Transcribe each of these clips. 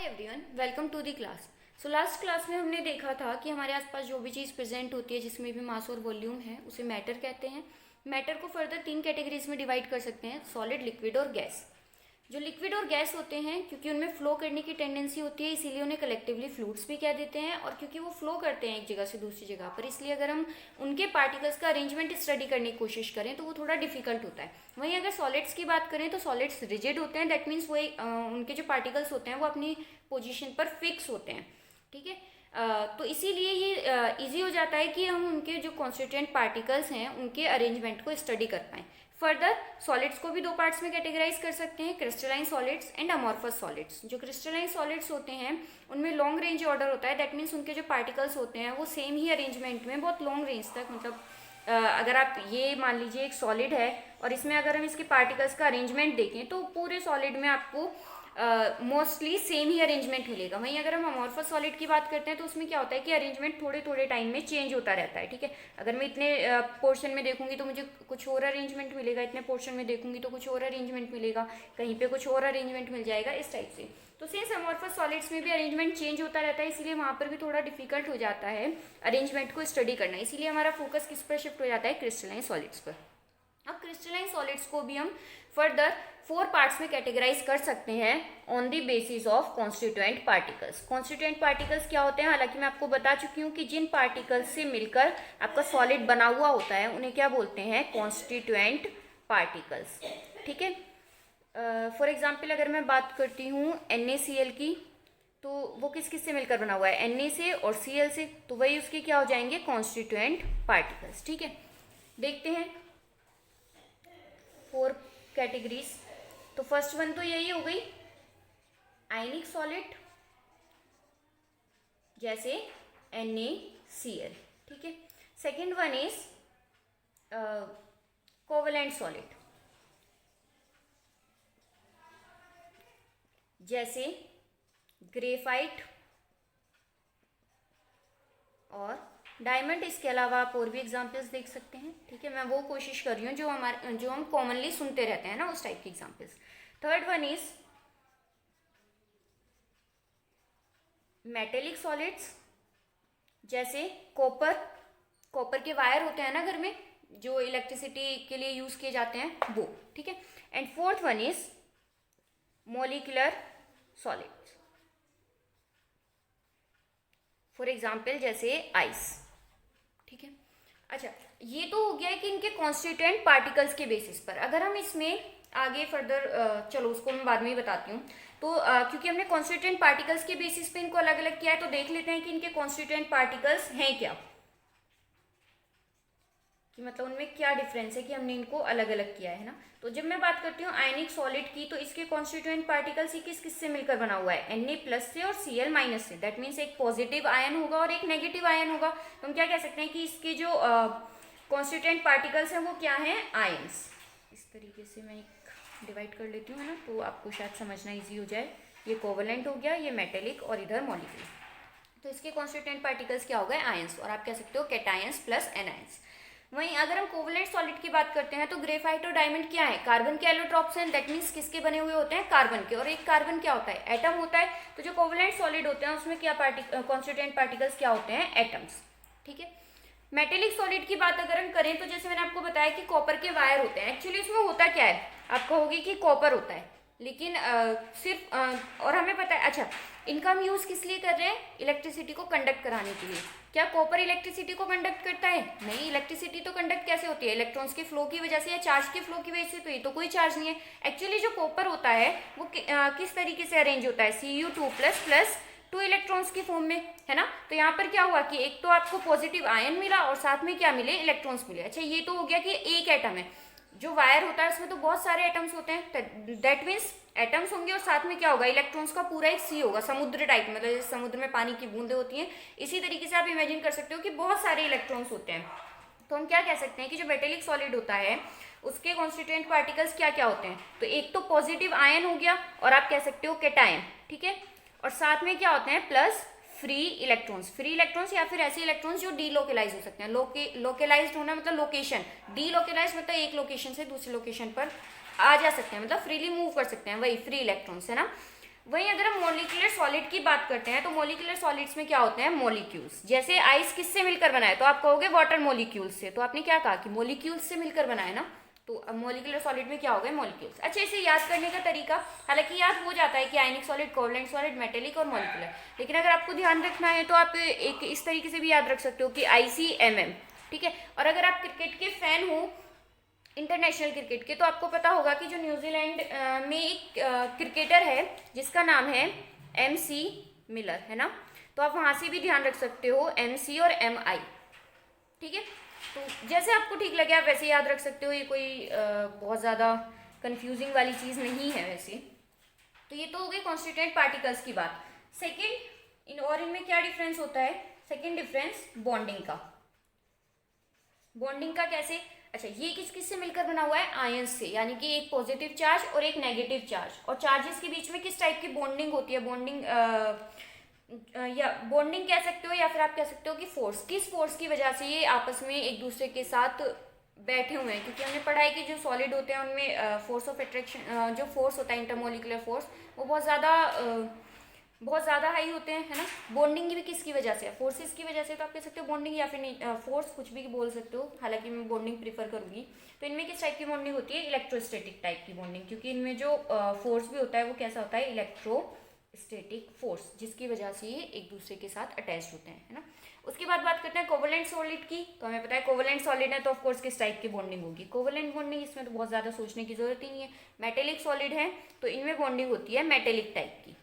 Hi everyone, welcome to the class. So last class में हमने देखा था कि हमारे आसपास जो भी चीज़ प्रेजेंट होती है जिसमें भी मास और वॉल्यूम है उसे मैटर कहते हैं। मैटर को फर्दर 3 कैटेगरीज में डिवाइड कर सकते हैं, सॉलिड, लिक्विड और गैस। जो लिक्विड और गैस होते हैं क्योंकि उनमें फ्लो करने की टेंडेंसी होती है इसीलिए उन्हें कलेक्टिवली फ्लूइड्स भी कह देते हैं, और क्योंकि वो फ्लो करते हैं एक जगह से दूसरी जगह पर, इसलिए अगर हम उनके पार्टिकल्स का अरेंजमेंट स्टडी करने की कोशिश करें तो वो थोड़ा डिफिकल्ट होता है। वहीं अगर सॉलिड्स की बात करें तो सॉलिड्स रिजिड होते हैं, दैट मीन्स वो उनके जो पार्टिकल्स होते हैं वो अपनी पोजिशन पर फिक्स होते हैं। ठीक है, तो इसीलिए ये इजी हो जाता है कि हम उनके जो कॉन्स्टिट्यूएंट पार्टिकल्स हैं उनके अरेंजमेंट को स्टडी कर पाएँ। फर्दर सॉलिड्स को भी दो पार्ट्स में कैटेगराइज कर सकते हैं, crystalline solids and amorphous solids. जो क्रिस्टलाइन सॉलिड्स होते हैं उनमें लॉन्ग रेंज ऑर्डर होता है, दैट मीन्स उनके जो पार्टिकल्स होते हैं वो सेम ही अरेंजमेंट में बहुत लॉन्ग रेंज तक, मतलब अगर आप ये मान लीजिए एक सॉलिड है और इसमें अगर हम इसके पार्टिकल्स का अरेंजमेंट देखें तो पूरे सॉलिड में आपको मोस्टली सेम ही अरेंजमेंट मिलेगा। वहीं अगर हम अमॉर्फस सॉलिड की बात करते हैं तो उसमें क्या होता है कि अरेंजमेंट थोड़े थोड़े टाइम में चेंज होता रहता है। ठीक है, अगर मैं इतने पोर्शन में देखूंगी तो मुझे कुछ और अरेंजमेंट मिलेगा, इतने पोर्शन में देखूंगी तो कुछ और अरेंजमेंट मिलेगा, कहीं पे कुछ और अरेंजमेंट मिल जाएगा, इस टाइप से। तो सिंस अमॉर्फस सॉलिड्स में भी अरेंजमेंट चेंज होता रहता है इसीलिए वहाँ पर भी थोड़ा डिफिकल्ट हो जाता है अरेंजमेंट को स्टडी करना, इसीलिए हमारा फोकस किस पर शिफ्ट हो जाता है, क्रिस्टलाइन सॉलिड्स पर। अब क्रिस्टलाइन सॉलिड्स को भी हम फर्दर 4 पार्ट्स में कैटेगराइज कर सकते हैं on the basis of constituent particles. Constituent particles क्या होते हैं, हालांकि मैं आपको बता चुकी हूँ कि जिन पार्टिकल्स से मिलकर आपका सॉलिड बना हुआ होता है उन्हें क्या बोलते हैं, कॉन्स्टिट्यूएंट पार्टिकल्स। ठीक है, फॉर एग्जाम्पल अगर मैं बात करती हूँ NaCl की, तो वो किस किस से मिलकर बना हुआ है, Na से और Cl से, तो वही उसके क्या हो जाएंगे, कॉन्स्टिट्यूएंट पार्टिकल्स। ठीक है, देखते हैं 4 कैटेगरीज। तो फर्स्ट वन तो यही हो गई आयनिक सॉलिड, जैसे NaCl। ठीक है, second one is covalent solid, जैसे ग्रेफाइट और डायमंड। इसके अलावा आप और भी एग्जाम्पल्स देख सकते हैं। ठीक है, मैं वो कोशिश कर रही हूँ जो हम कॉमनली सुनते रहते हैं ना, उस टाइप की examples. Third one is metallic solids, जैसे कॉपर के वायर होते हैं ना घर में जो इलेक्ट्रिसिटी के लिए यूज किए जाते हैं वो। ठीक है, and fourth one is molecular solids, for example जैसे आइस। ठीक है, अच्छा ये तो हो गया है कि इनके कॉन्स्टिट्यूएंट पार्टिकल्स के बेसिस पर। अगर हम इसमें आगे फर्दर चलो उसको मैं बाद में ही बताती हूँ। तो क्योंकि हमने कॉन्स्टिट्यूएंट पार्टिकल्स के बेसिस पे इनको अलग अलग किया है तो देख लेते हैं कि इनके कॉन्स्टिट्यूएंट पार्टिकल्स हैं क्या, कि मतलब उनमें क्या डिफरेंस है कि हमने इनको अलग अलग किया है ना। तो जब मैं बात करती हूँ आयनिक सॉलिड की, तो इसके कॉन्स्टिट्यूएंट पार्टिकल्स ही किस किस से मिलकर बना हुआ है, Na+ से और Cl- से। दैट मीन्स एक पॉजिटिव आयन होगा और एक नेगेटिव आयन होगा। तो हम क्या कह सकते हैं कि इसके जो कॉन्स्टिट्यूएंट पार्टिकल्स हैं वो क्या हैं, आयन्स। इस तरीके से मैं एक डिवाइड कर लेती हूँ, है ना, तो आपको शायद समझना ईजी हो जाए। ये कोवेलेंट हो गया, ये मेटेलिक और इधर मॉलिक्यूलर। तो इसके कॉन्स्टिट्यूएंट पार्टिकल्स क्या हो गए, आयन्स, और आप कह सकते हो कैटायंस प्लस एनायंस। वहीं अगर हम कोवेलेंट सॉलिड की बात करते हैं तो ग्रेफाइट और डायमंड क्या है, कार्बन के एलोट्रॉप्स हैं, दैट मीन्स किसके बने हुए होते हैं, कार्बन के। और एक कार्बन क्या होता है, एटम होता है। तो जो कोवेलेंट सॉलिड होते हैं उसमें क्या कॉन्स्टिट्यूएंट पार्टिकल्स क्या होते हैं, एटम्स। ठीक है, मेटेलिक सॉलिड की बात अगर हम करें तो जैसे मैंने आपको बताया कि कॉपर के वायर होते हैं। एक्चुअली इसमें होता क्या है, आप कहोगे कि कॉपर होता है, लेकिन सिर्फ और हमें पता है, अच्छा इनका हम यूज किस लिए कर रहे हैं, इलेक्ट्रिसिटी को कंडक्ट कराने के लिए। क्या कॉपर इलेक्ट्रिसिटी को कंडक्ट करता है, नहीं। इलेक्ट्रिसिटी तो कंडक्ट कैसे होती है, इलेक्ट्रॉन्स के फ्लो की वजह से या चार्ज के फ्लो की वजह से। तो ये तो कोई चार्ज नहीं है। एक्चुअली जो कॉपर होता है वो किस तरीके से अरेंज होता है, Cu2+ 2 इलेक्ट्रॉन्स की फॉर्म में, है ना। तो यहाँ पर क्या हुआ कि एक तो आपको पॉजिटिव आयन मिला और साथ में क्या मिले, इलेक्ट्रॉन्स मिले। अच्छा ये तो हो गया कि एक एटम है, जो वायर होता है उसमें तो बहुत सारे एटम्स होते हैं, दैट मीन्स एटम्स होंगे और साथ में क्या होगा, इलेक्ट्रॉन्स का पूरा एक सी होगा, समुद्र टाइप, मतलब जैसे समुद्र में पानी की बूंदें होती हैं, इसी तरीके से आप इमेजिन कर सकते हो कि बहुत सारे इलेक्ट्रॉन्स होते हैं। तो हम क्या कह सकते हैं कि जो मेटेलिक सॉलिड होता है उसके कॉन्स्टिट्यूएंट पार्टिकल्स क्या क्या होते हैं, तो एक तो पॉजिटिव आयन हो गया और आप कह सकते हो कैटायन। ठीक है, और साथ में क्या होते हैं, प्लस फ्री इलेक्ट्रॉन्स या फिर ऐसे इलेक्ट्रॉन्स जो डीलोकेलाइज हो सकते हैं। लोकेलाइज्ड होना मतलब लोकेशन, डीलोकेलाइज मतलब एक लोकेशन से दूसरे लोकेशन पर आ जा सकते हैं, मतलब फ्रीली मूव कर सकते हैं, वही फ्री इलेक्ट्रॉन्स, है ना। वहीं अगर हम मॉलिक्यूलर सॉलिड की बात करते हैं तो मॉलिक्यूलर सॉलिड्स में क्या होते हैं, मॉलिक्यूल्स। जैसे आइस किससे मिलकर बना है, तो आप कहोगे वाटर मॉलिक्यूल्स से। तो आपने क्या कहा कि मॉलिक्यूल्स से मिलकर बना है ना, तो अब मॉलिक्यूलर सॉलिड में क्या हो गए, मॉलिक्यूल्स। अच्छा, इसे याद करने का तरीका, हालांकि याद हो जाता है कि आयनिक सॉलिड, कोवलेंट सॉलिड, मेटेलिक और मॉलिक्यूलर, लेकिन अगर आपको ध्यान रखना है तो आप एक इस तरीके से भी याद रख सकते हो कि ICMM, ठीक है। और अगर आप क्रिकेट के फैन हो, इंटरनेशनल क्रिकेट के, तो आपको पता होगा कि जो न्यूजीलैंड में एक क्रिकेटर है जिसका नाम है MC मिलर, है ना। तो आप वहाँ से भी ध्यान रख सकते हो MC और MI, ठीक है। तो जैसे आपको ठीक लगे आप वैसे याद रख सकते हो, ये कोई बहुत ज़्यादा कंफ्यूजिंग वाली चीज़ नहीं है वैसे। तो ये तो हो गई कॉन्स्टिट्यूएंट पार्टिकल्स की बात। सेकेंड, इनमें क्या डिफरेंस होता है, सेकेंड डिफरेंस बॉन्डिंग का। बॉन्डिंग का कैसे, अच्छा, ये किस किस से मिलकर बना हुआ है, आयंस से, यानी कि एक पॉजिटिव चार्ज और एक नेगेटिव चार्ज। और चार्जेस के बीच में किस टाइप की बॉन्डिंग होती है, बॉन्डिंग या बॉन्डिंग कह सकते हो, या फिर आप कह सकते हो कि फोर्स, किस फोर्स की वजह से ये आपस में एक दूसरे के साथ बैठे हुए हैं। क्योंकि हमने पढ़ा है कि जो सॉलिड होते हैं उनमें फोर्स ऑफ अट्रैक्शन, जो फोर्स होता है इंटरमोलिकुलर फोर्स, वो बहुत ज़्यादा हाई होते हैं, है ना। बॉन्डिंग भी किसकी वजह से है, फोर्सेस की वजह से। तो आप कह सकते हो बॉन्डिंग, या फिर नहीं फोर्स, कुछ भी बोल सकते हो, हालांकि मैं बॉन्डिंग प्रीफर करूंगी। तो इनमें किस टाइप की बॉन्डिंग होती है, इलेक्ट्रोस्टैटिक टाइप की बॉन्डिंग, क्योंकि इनमें जो फोर्स भी होता है वो कैसा होता है, इलेक्ट्रोस्टैटिक फोर्स, जिसकी वजह से ये एक दूसरे के साथ अटैच होते हैं, है ना। उसके बाद बात करते हैं कोवलेंट सॉलिड की। तो हमें पता है कोवलेंट सॉलिड है तो ऑफकोर्स किस टाइप की बॉन्डिंग होगी, कोवलेंट बॉन्डिंग, इसमें तो बहुत ज़्यादा सोचने की जरूरत ही नहीं है। मेटेलिक सॉलिड है तो इनमें बॉन्डिंग होती है मेटेलिक टाइप की,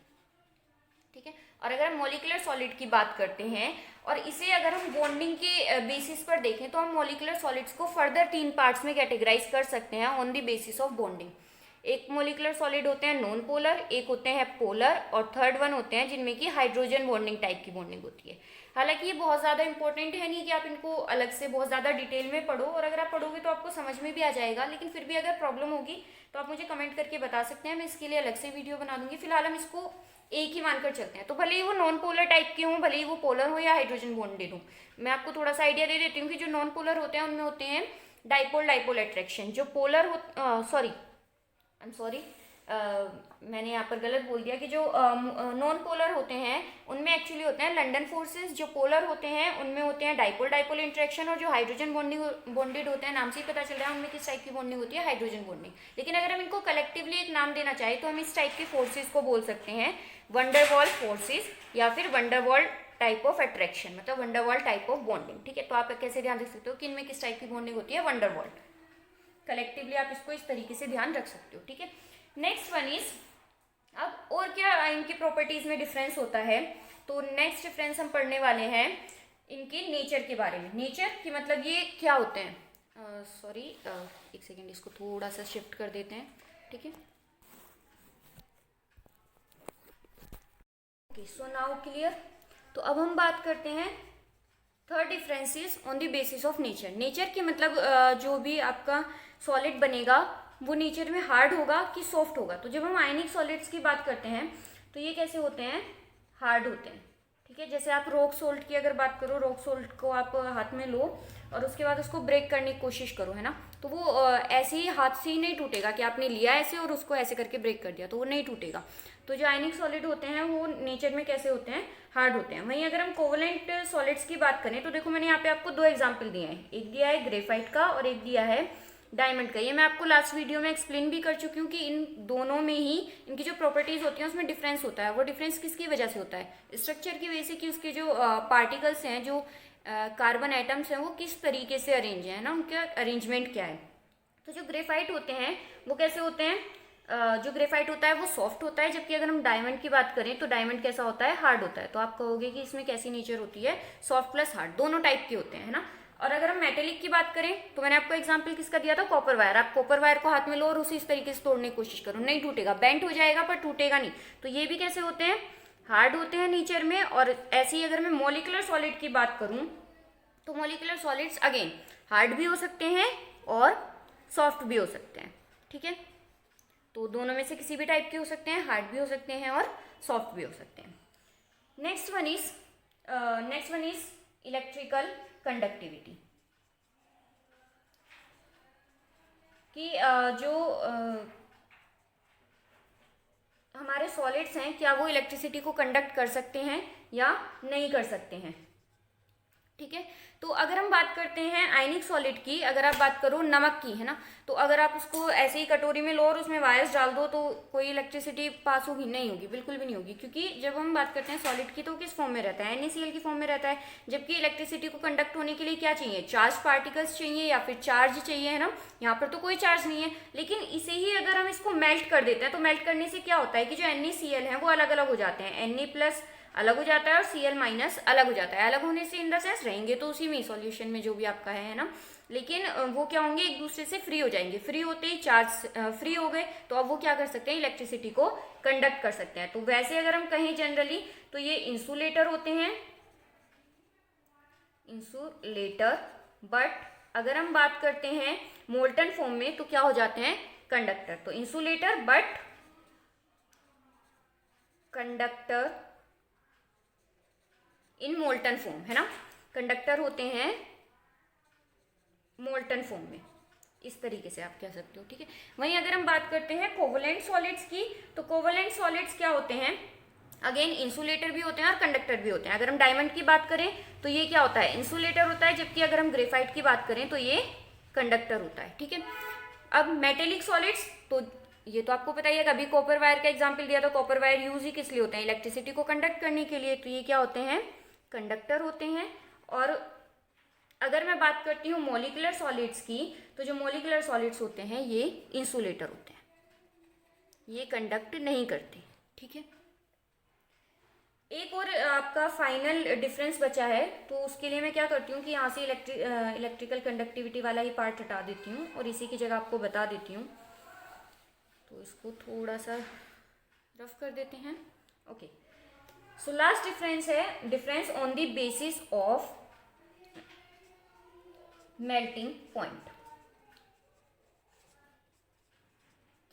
ठीक है। और अगर हम मॉलिक्यूलर सॉलिड की बात करते हैं और इसे अगर हम बॉन्डिंग के बेसिस पर देखें, तो हम मॉलिक्यूलर सॉलिड्स को फर्दर 3 पार्ट्स में कैटेगराइज कर सकते हैं on the basis of bonding. एक मॉलिक्यूलर सॉलिड होते हैं नॉन पोलर, एक होते हैं पोलर, और थर्ड वन होते हैं जिनमें की हाइड्रोजन बॉन्डिंग टाइप की बॉन्डिंग होती है। हालांकि ये बहुत ज़्यादा इंपॉर्टेंट है नहीं कि आप इनको अलग से बहुत ज़्यादा डिटेल में पढ़ो, और अगर आप पढ़ोगे तो आपको समझ में भी आ जाएगा, लेकिन फिर भी अगर प्रॉब्लम होगी तो आप मुझे कमेंट करके बता सकते हैं, मैं इसके लिए अलग से वीडियो बना दूंगी। फिलहाल हम इसको एक ही मानकर चलते हैं। तो भले ही वो नॉन पोलर टाइप के हों, भले ही वो पोलर हो या हाइड्रोजन बॉन्डेड हो। मैं आपको थोड़ा सा आइडिया दे देती हूँ कि जो नॉन पोलर होते हैं उनमें होते हैं डाइपोल डाइपोल अट्रैक्शन। जो पोलर हो, सॉरी आई एम सॉरी, मैंने यहाँ पर गलत बोल दिया कि जो नॉन पोलर होते हैं उनमें एक्चुअली होते हैं लंडन फोर्सेस। जो पोलर होते हैं उनमें होते हैं डाइपोल डाइपोल इंट्रैक्शन। और जो हाइड्रोजन बॉन्डेड होते हैं, नाम से ही पता चल रहा है उनमें किस टाइप की बॉन्डिंग होती है, हाइड्रोजन बॉन्डिंग। लेकिन अगर हम इनको कलेक्टिवली एक नाम देना चाहें तो हम इस टाइप के फोर्सेज को बोल सकते हैं वंडरवॉल फोर्सेज, या फिर वंडरवॉल टाइप ऑफ अट्रैक्शन, मतलब वंडरवॉल टाइप ऑफ बॉन्डिंग, ठीक है। तो आप कैसे ध्यान रख सकते हो कि इनमें किस टाइप की बॉन्डिंग होती है, वंडरवॉल। कलेक्टिवली आप इसको इस तरीके से ध्यान रख सकते हो, ठीक है। नेक्स्ट वन इज, अब और क्या इनकी प्रॉपर्टीज में डिफरेंस होता है, तो नेक्स्ट डिफरेंस हम पढ़ने वाले हैं इनके नेचर के बारे में। नेचर की मतलब ये क्या होते हैं, सॉरी एक सेकेंड, इसको थोड़ा सा शिफ्ट कर देते हैं, ठीक है। Okay, so now clear. तो अब हम बात करते हैं third differences on the basis of nature. Nature की मतलब जो भी आपका सॉलिड बनेगा वो नेचर में हार्ड होगा कि सॉफ्ट होगा। तो जब हम आयनिक सॉलिड्स की बात करते हैं तो ये कैसे होते हैं, हार्ड होते हैं, ठीक है। जैसे आप रॉक सोल्ट की अगर बात करो, रॉक सोल्ट को आप हाथ में लो और उसके बाद उसको ब्रेक करने की कोशिश करो, है ना, तो वो ऐसे ही हाथ से ही नहीं टूटेगा कि आपने लिया ऐसे और उसको ऐसे करके ब्रेक कर दिया, तो वो नहीं टूटेगा। तो जो आयनिक सॉलिड होते हैं वो नेचर में कैसे होते हैं, हार्ड होते हैं। वहीं अगर हम कोवलेंट सॉलिड्स की बात करें तो देखो मैंने यहाँ पे आपको 2 एग्जाम्पल दिए हैं, एक दिया है ग्रेफाइट का और एक दिया है डायमंड का। ये मैं आपको लास्ट वीडियो में एक्सप्लेन भी कर चुकी हूँ कि इन दोनों में ही इनकी जो प्रॉपर्टीज होती हैं उसमें डिफरेंस होता है। वो डिफरेंस किसकी वजह से होता है, स्ट्रक्चर की वजह से, कि उसके जो पार्टिकल्स हैं, जो कार्बन आइटम्स हैं वो किस तरीके से अरेंज है ना, उनका अरेंजमेंट क्या है। तो जो ग्रेफाइट होते हैं वो कैसे होते हैं, जो ग्रेफाइट होता है वो सॉफ्ट होता है, जबकि अगर हम डायमंड की बात करें तो डायमंड कैसा होता है, हार्ड होता है। तो आप कहोगे कि इसमें कैसी नेचर होती है, सॉफ्ट प्लस हार्ड, दोनों टाइप के होते हैं, है ना। और अगर हम मेटेलिक की बात करें तो मैंने आपको एग्जांपल किसका दिया था, कॉपर वायर। आप कॉपर वायर को हाथ में लो और उसी इस तरीके से तोड़ने की कोशिश करो, नहीं टूटेगा, बेंट हो जाएगा पर टूटेगा नहीं। तो ये भी कैसे होते हैं, हार्ड होते हैं नेचर में। और ऐसे ही अगर मैं मॉलिक्यूलर सॉलिड की बात करूं तो मॉलिक्यूलर सॉलिड्स अगेन हार्ड भी हो सकते हैं और सॉफ्ट भी हो सकते हैं, ठीक है। तो दोनों में से किसी भी टाइप के हो सकते हैं, हार्ड भी हो सकते हैं और सॉफ्ट भी हो सकते हैं। Next one is electrical conductivity, कि जो हमारे सॉलिड्स हैं क्या वो इलेक्ट्रिसिटी को कंडक्ट कर सकते हैं या नहीं कर सकते हैं। ठीक है, तो अगर हम बात करते हैं आयनिक सॉलिड की, अगर आप बात करो नमक की, है ना, तो अगर आप उसको ऐसे ही कटोरी में लो और उसमें वायर्स डाल दो तो कोई इलेक्ट्रिसिटी पास होगी? नहीं होगी, बिल्कुल भी नहीं होगी, क्योंकि जब हम बात करते हैं सॉलिड की तो किस फॉर्म में रहता है? NaCl की फॉर्म में रहता है। जबकि इलेक्ट्रिसिटी को कंडक्ट होने के लिए क्या चाहिए? चार्ज पार्टिकल्स चाहिए या फिर चार्ज चाहिए, है ना। यहाँ पर तो कोई चार्ज नहीं है, लेकिन इसे ही अगर हम इसको मेल्ट कर देते हैं तो मेल्ट करने से क्या होता है कि जो NaCl है वो अलग अलग हो जाते हैं। Na+ अलग हो जाता है और Cl- अलग हो जाता है। अलग होने से इन द सेंस रहेंगे तो उसी में सॉल्यूशन में जो भी आपका है ना, लेकिन वो क्या होंगे, एक दूसरे से फ्री हो जाएंगे। फ्री होते ही चार्ज फ्री हो गए तो अब वो क्या कर सकते हैं? इलेक्ट्रिसिटी को कंडक्ट कर सकते हैं। तो वैसे अगर हम कहें जनरली तो ये इंसुलेटर होते हैं, इंसुलेटर। बट अगर हम बात करते हैं मोल्टन फॉर्म में तो क्या हो जाते हैं? कंडक्टर। तो insulator but conductor in molten form, है ना। कंडक्टर होते हैं मोल्टन फॉर्म में, इस तरीके से आप कह सकते हो। ठीक है, वहीं अगर हम बात करते हैं कोवलेंट सॉलिड्स की, तो कोवलेंट सॉलिड्स क्या होते हैं? अगेन इंसुलेटर भी होते हैं और कंडक्टर भी होते हैं। अगर हम डायमंड की बात करें तो ये क्या होता है? इंसुलेटर होता है, जबकि अगर हम ग्रेफाइट की बात करें तो ये कंडक्टर होता है। ठीक है, अब मेटेलिक सॉलिड्स, तो ये तो आपको पता ही है, कभी कॉपर वायर का एग्जाम्पल दिया, तो कॉपर वायर यूज ही किस लिए होते हैं? इलेक्ट्रिसिटी को कंडक्ट करने के लिए। तो ये क्या होते हैं? कंडक्टर होते हैं। और अगर मैं बात करती हूँ मॉलिक्यूलर सॉलिड्स की, तो जो मॉलिक्यूलर सॉलिड्स होते हैं ये इंसुलेटर होते हैं, ये कंडक्ट नहीं करते। ठीक है, एक और आपका फाइनल डिफरेंस बचा है, तो उसके लिए मैं क्या करती हूँ कि यहाँ से इलेक्ट्रिकल कंडक्टिविटी वाला ही पार्ट हटा देती हूँ और इसी की जगह आपको बता देती हूँ। तो इसको थोड़ा सा रफ कर देते हैं। ओके, सो लास्ट डिफरेंस है difference on the basis of melting point,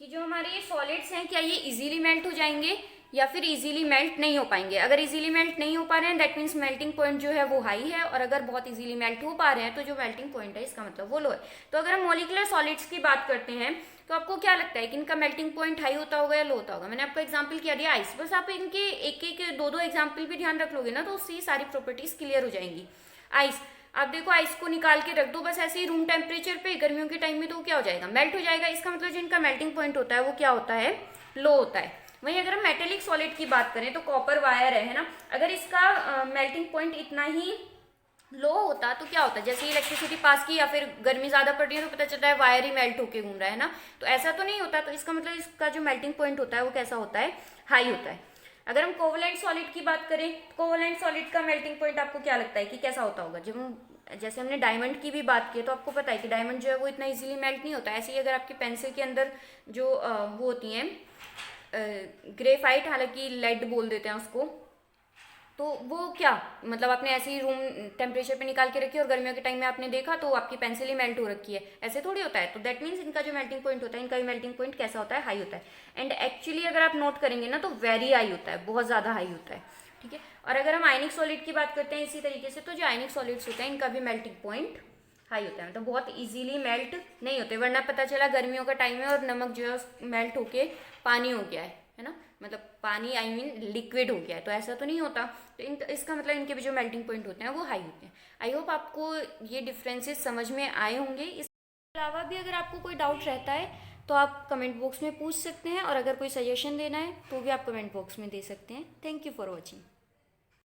कि जो हमारे ये सॉलिड्स हैं क्या ये इजीली मेल्ट हो जाएंगे या फिर इजीली मेल्ट नहीं हो पाएंगे। अगर इजीली मेल्ट नहीं हो पा रहे हैं दैट मीन्स मेल्टिंग पॉइंट जो है वो हाई है, और अगर बहुत इजीली मेल्ट हो पा रहे हैं तो जो मेल्टिंग पॉइंट है इसका मतलब वो लो है। तो अगर हम मॉलिक्यूलर सॉलिड्स की बात करते हैं तो आपको क्या लगता है कि इनका मेल्टिंग पॉइंट हाई होता होगा या लो होता होगा? मैंने आपको एग्जाम्पल किया दिया आइस, बस आप इनके एक एक दो एग्जाम्पल भी ध्यान रख लोगे ना तो उससे सारी प्रॉपर्टीज क्लियर हो जाएंगी। आइस, आप देखो आइस को निकाल के रख दो बस ऐसे ही रूम टेम्परेचर पे, गर्मियों के टाइम में तो क्या हो जाएगा? मेल्ट हो जाएगा। इसका मतलब जो इनका मेल्टिंग पॉइंट होता है वो क्या होता है? लो होता है। वहीं अगर हम मेटेलिक सॉलिड की बात करें तो कॉपर वायर है ना, अगर इसका मेल्टिंग पॉइंट इतना ही लो होता तो क्या होता है? जैसे इलेक्ट्रिसिटी पास की या फिर गर्मी ज्यादा पड़ रही है तो पता चलता है वायर ही मेल्ट होके घूम रहा है ना, तो ऐसा तो नहीं होता। तो इसका मतलब इसका जो मेल्टिंग पॉइंट होता है वो कैसा होता है? हाई होता है। अगर हम कोवलेंट सॉलिड की बात करें, कोवलेंट सॉलिड का मेल्टिंग पॉइंट आपको क्या लगता है कि कैसा होता होगा? जब हम जैसे हमने डायमंड की भी बात की तो आपको पता है कि डायमंड जो है वो इतना इजीली मेल्ट नहीं होता। ऐसे ही अगर आपकी पेंसिल के अंदर जो वो होती हैं ग्रेफाइट, हालांकि लेड बोल देते हैं उसको, तो वो क्या मतलब आपने ऐसे ही रूम टेम्परेचर पे निकाल के रखी और गर्मियों के टाइम में आपने देखा तो आपकी पेंसिल ही मेल्ट हो रखी है, ऐसे थोड़ी होता है। तो दैट मीन्स इनका जो मेल्टिंग पॉइंट होता है, इनका मेल्टिंग पॉइंट कैसा होता है? हाई होता है। एंड एक्चुअली अगर आप नोट करेंगे ना तो वेरी हाई होता है, बहुत ज़्यादा हाई होता है। ठीक है, और अगर हम आयनिक सॉलिड की बात करते हैं इसी तरीके से, तो जो आयनिक सॉलिड्स होते हैं इनका भी मेल्टिंग पॉइंट हाई होता है, मतलब बहुत इजीली मेल्ट नहीं होते। वरना पता चला गर्मियों का टाइम है और नमक जो है मेल्ट होके पानी हो गया है ना, मतलब पानी आई मीन लिक्विड हो गया है, तो ऐसा तो नहीं होता। तो इसका मतलब इनके भी जो मेल्टिंग पॉइंट होते हैं वो हाई होते हैं। आई होप आपको ये डिफरेंसेस समझ में आए होंगे। इसके अलावा भी अगर आपको कोई डाउट रहता है तो आप कमेंट बॉक्स में पूछ सकते हैं, और अगर कोई सजेशन देना है तो भी आप कमेंट बॉक्स में दे सकते हैं। Thank you for watching.